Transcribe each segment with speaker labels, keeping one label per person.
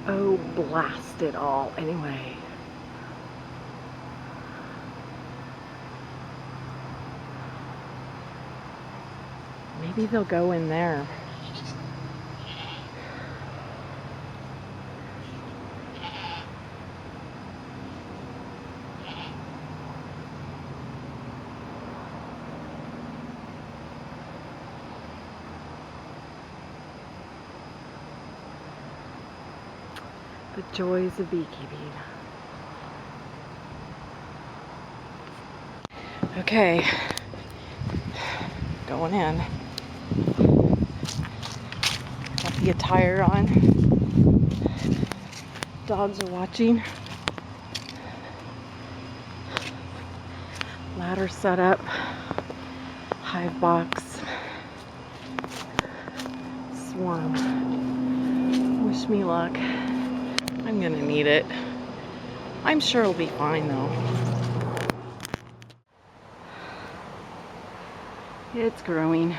Speaker 1: Oh, blast it all. Anyway. Maybe they'll go in there. The joys of beekeeping. Okay, going in. Got the attire on. Dogs are watching. Ladder set up. Hive box. Swarm. Wish me luck. I'm gonna need it. I'm sure it'll be fine though. It's growing.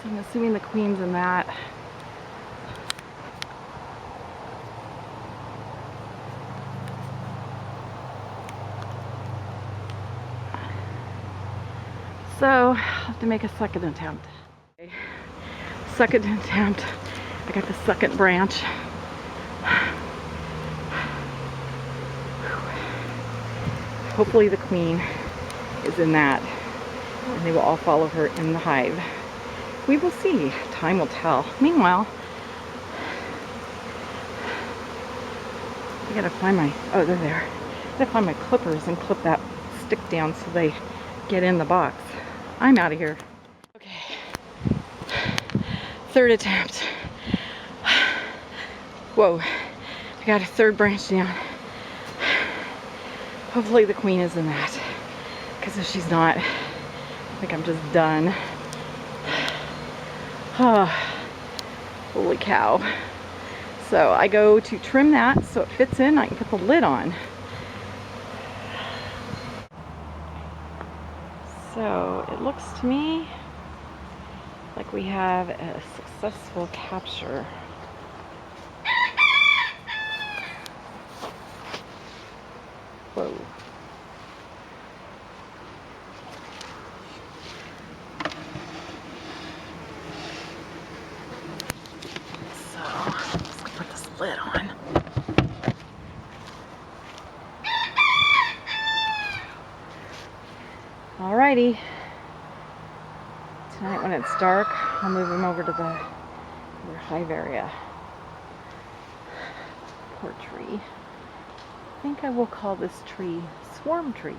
Speaker 1: So I'm assuming the queen's in that. So I'll have to make a second attempt. Okay. Second attempt. I got the second branch. Hopefully the queen is in that and they will all follow her in the hive. We will see. Time will tell. Meanwhile, I gotta find my, oh, they're there. I gotta find my clippers and clip that stick down so they get in the box. I'm out of here. Okay. Third attempt. Whoa. I got a third branch down. Hopefully the queen is in that. Because if she's not, I think I'm just done. Oh, holy cow. So I go to trim that so it fits in. I can put the lid on. So it looks to me like we have a successful capture. Whoa. So let's put this lid on. Alrighty. Tonight when it's dark, I'll move them over to the hive area. Poor tree. I think I will call this tree Swarm Tree.